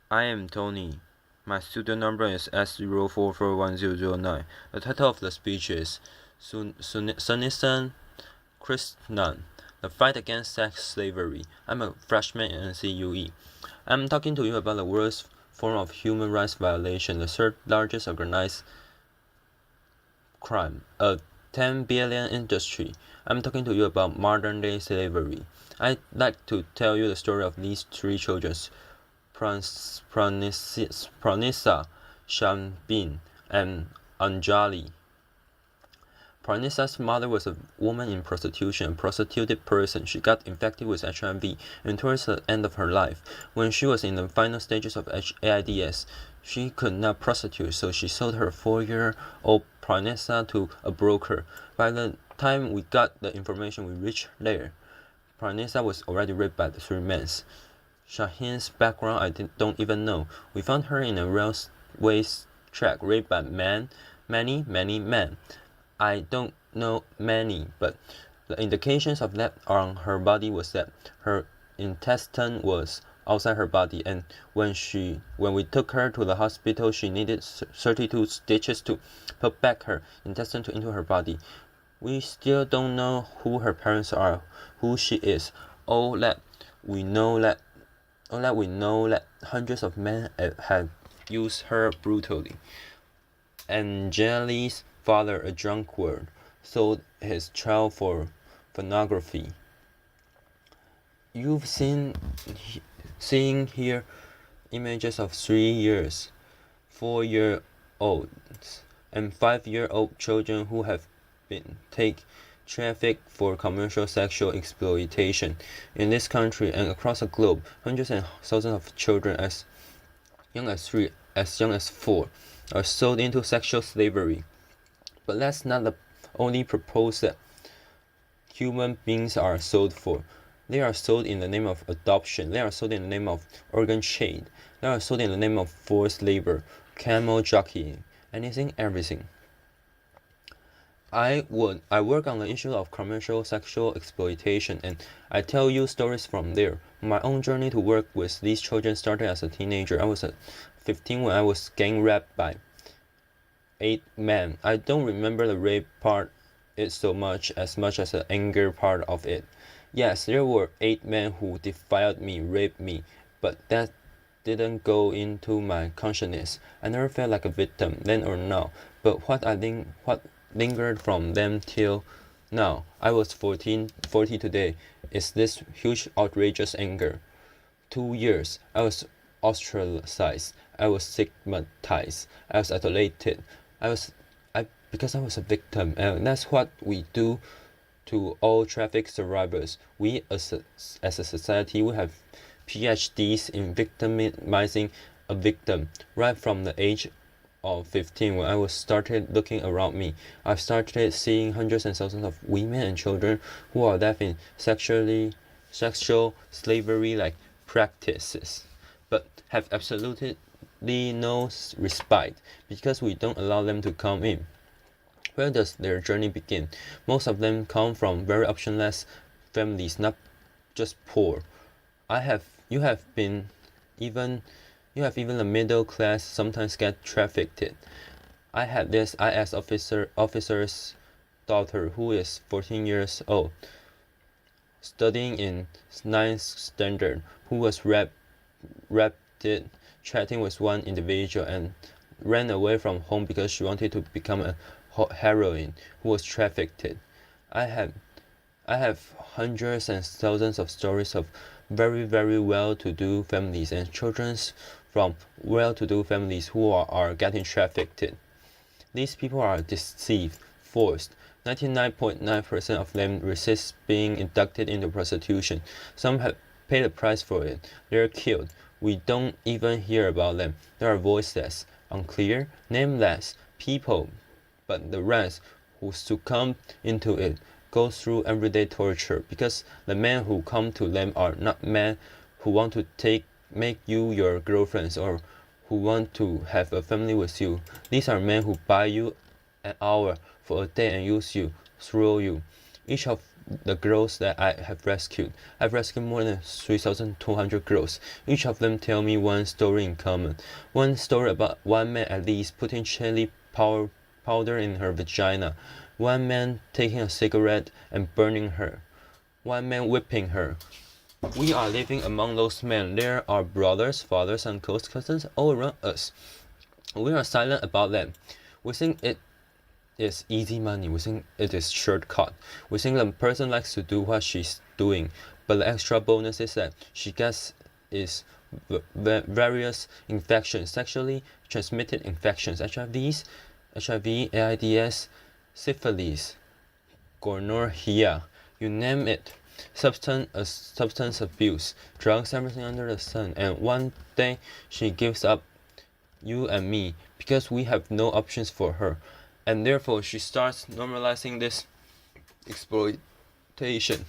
I am Tony. My student number is S04410009. The title of the speech is Sunitha Krishnan, The Fight Against Sex Slavery. I'm a freshman in NCUE. I'm talking to you about the worst form of human rights violation, the third largest organized crime, a 10 billion industry. I'm talking to you about modern-day slavery. I'd like to tell you the story of these three children, Pranisa, Shambin, and Anjali. Pranisa's mother was a woman in prostitution, a prostituted person. She got infected with HIV, and towards the end of her life, when she was in the final stages of AIDS, she could not prostitute, so she sold her 4-year-old Pranisa to a broker. By the time we got the information, we reached there. Pranisa was already raped by the 3 men. Shahin's background I don't even know. We found her in a railway track, raped by many men. I don't know many, but the indications of that on her body was that her intestine was outside her body, and when we took her to the hospital, she needed 32 stitches to put back her intestine into her body. We still don't know who her parents are, who she is. All that we know that hundreds of men have used her brutally. Angeli's father, a drunkard, sold his child for pornography. You've seeing here images of 3 years, 4-year-olds, and 5-year-old children who have been trafficked for commercial sexual exploitation. In this country and across the globe, hundreds and thousands of children as young as 3, as young as 4, are sold into sexual slavery. But that's not the only purpose that human beings are sold for. They are sold in the name of adoption. They are sold in the name of organ trade. They are sold in the name of forced labor, camel jockeying, anything, everything. I work on the issue of commercial sexual exploitation, and I tell you stories from there. My own journey to work with these children started as a teenager. I was 15 when I was gang raped by 8 men. I don't remember the rape part so much as the anger part of it. Yes, there were 8 men who defiled me, raped me, but that didn't go into my consciousness. I never felt like a victim then or now, but what lingered from them till now, I was 40 today, is this huge outrageous anger. 2 years, I was ostracized, I was stigmatized, I was isolated, because I was a victim, and that's what we do to all traffic survivors. We as a society, we have PhDs in victimizing a victim. Right from the age of 15, when I was started looking around me, I've started seeing hundreds and thousands of women and children who are left in sexual slavery-like practices, but have absolutely no respite because we don't allow them to come in. Where does their journey begin? Most of them come from very optionless families, not just poor. You have even the middle class sometimes get trafficked. I had this IS officer's daughter who is 14 years old, studying in 9th standard, who was raped chatting with one individual and ran away from home because she wanted to become a heroine who was trafficked. I have hundreds and thousands of stories of very, very well-to-do families and children from well-to-do families who are getting trafficked. These people are deceived, forced. 99.9% of them resist being inducted into prostitution. Some have paid the price for it. They're killed. We don't even hear about them. They are voiceless, unclear, nameless people. But the rest who succumb into it go through everyday torture because the men who come to them are not men who want to make you your girlfriends or who want to have a family with you. These are men who buy you an hour for a day and use you, throw you. Each of the girls that I have rescued. I've rescued more than 3,200 girls. Each of them tell me one story in common. One story about one man at least putting chili powder in her vagina. One man taking a cigarette and burning her. One man whipping her. We are living among those men. There are brothers, fathers, uncles, cousins all around us. We are silent about them. We think it is easy money. We think it is shortcut. We think the person likes to do what she's doing, but the extra bonus is that she gets is various infections, sexually transmitted infections, HIV, AIDS, syphilis, gonorrhea, you name it. Substance abuse, drugs, everything under the sun, and one day she gives up you and me because we have no options for her, and therefore she starts normalizing this exploitation.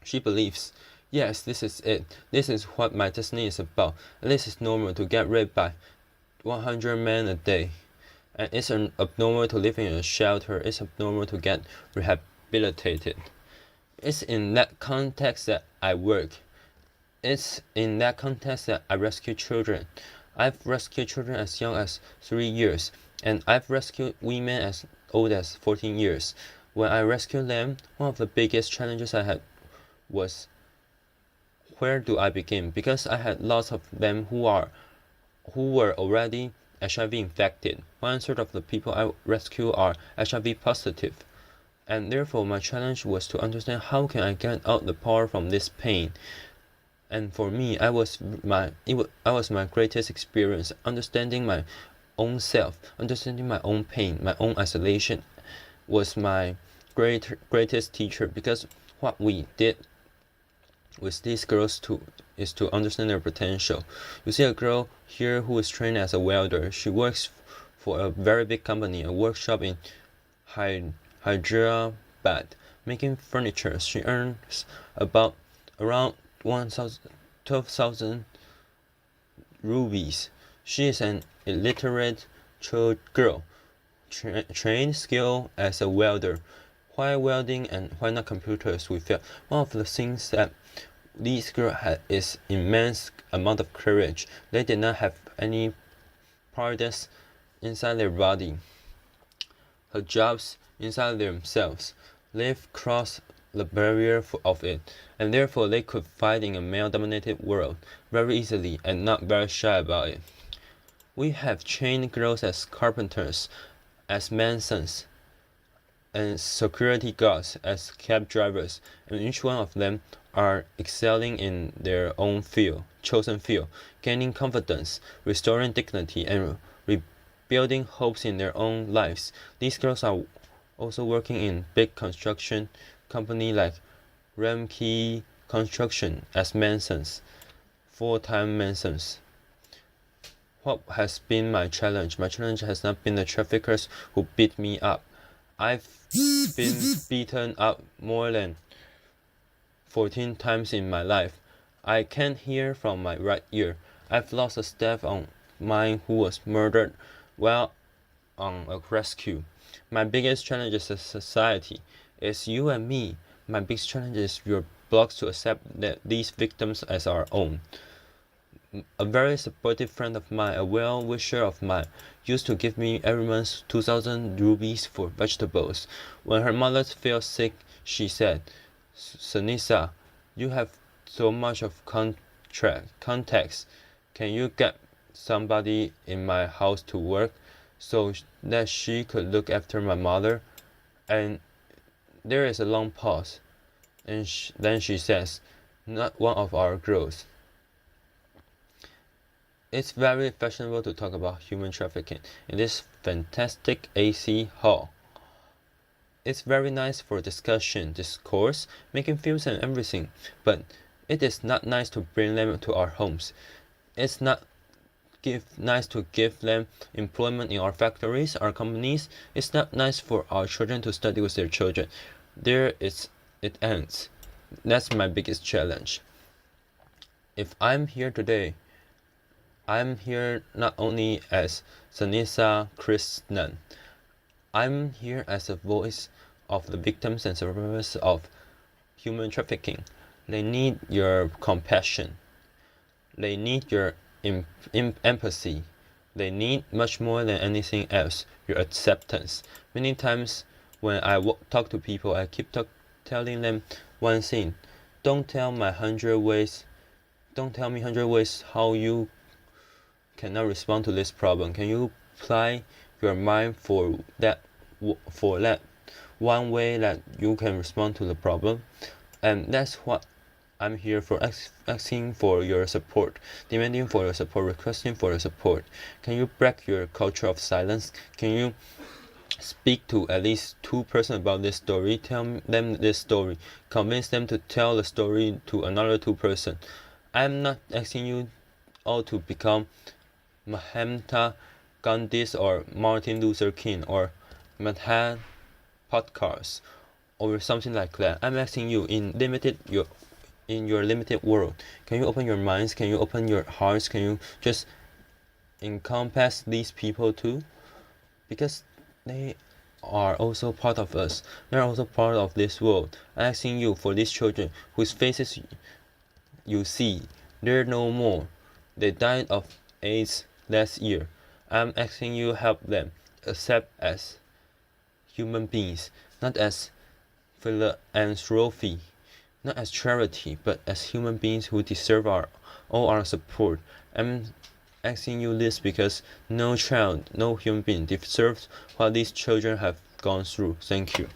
She believes, yes, this is it. This is what my destiny is about. This is normal to get raped by 100 men a day, and it's abnormal to live in a shelter. It's abnormal to get rehabilitated. It's in that context that I work. It's in that context that I rescue children. I've rescued children as young as 3 years, and I've rescued women as old as 14 years. When I rescued them, one of the biggest challenges I had was, where do I begin? Because I had lots of them who were already HIV infected. 1/3 of the people I rescue are HIV positive. And therefore my challenge was to understand how can I get out the power from this pain. And for me, I was my greatest experience, understanding my own self, understanding my own pain, my own isolation was my greatest teacher, because what we did with these girls is to understand their potential. You see a girl here who is trained as a welder. She works for a very big company, a workshop in Hyderabad, making furniture. She earns around 12,000 rupees. She is an illiterate girl, trained skilled as a welder. Why welding and why not computers? We felt one of the things that these girls had is immense amount of courage. They did not have any parts inside their body. Her jobs inside themselves. They've crossed the barrier of it, and therefore they could fight in a male-dominated world very easily and not very shy about it. We have trained girls as carpenters, as masons, and security guards, as cab drivers, and each one of them are excelling in their own chosen field, gaining confidence, restoring dignity, and rebuilding hopes in their own lives. These girls are also working in big construction company like Ramkey Construction as masons, full-time masons. What has been my challenge? My challenge has not been the traffickers who beat me up. I've been beaten up more than 14 times in my life. I can't hear from my right ear. I've lost a staff on mine who was murdered while on a rescue. My biggest challenge is a society. It's you and me. My biggest challenge is your blocks to accept that these victims as our own. A very supportive friend of mine, a well-wisher of mine, used to give me every month 2,000 rupees for vegetables. When her mother fell sick, she said, Sunitha, you have so much of contacts. Can you get somebody in my house to work so that she could look after my mother? And there is a long pause, and then she says, not one of our girls. It's very fashionable to talk about human trafficking in this fantastic AC hall. It's very nice for discussion, discourse, making films and everything, but it is not nice to bring them to our homes. It's not nice to give them employment in our factories, our companies. It's not nice for our children to study with their children. It ends. That's my biggest challenge. If I'm here today, I'm here not only as Sunitha Krishnan. I'm here as a voice of the victims and survivors of human trafficking. They need your compassion. They need your empathy. They need much more than anything else, your acceptance. Many times when I talk to people, I keep telling them one thing: don't tell me 100 ways how you cannot respond to this problem. Can you apply your mind for that one way that you can respond to the problem? And that's what I'm here for, asking for your support, demanding for your support, requesting for your support. Can you break your culture of silence? Can you speak to at least 2 persons about this story? Tell them this story. Convince them to tell the story to another 2 persons. I'm not asking you all to become Mahatma Gandhi's or Martin Luther King or Mahatma podcasts or something like that. I'm asking you in your limited world, can you open your minds? Can you open your hearts? Can you just encompass these people too? Because they are also part of us. They are also part of this world. I'm asking you for these children whose faces you see, they're no more. They died of AIDS last year. I'm asking you help them accept as human beings, not as philanthropy, not as charity, but as human beings who deserve all our support. I'm asking you this because no child, no human being deserves what these children have gone through. Thank you.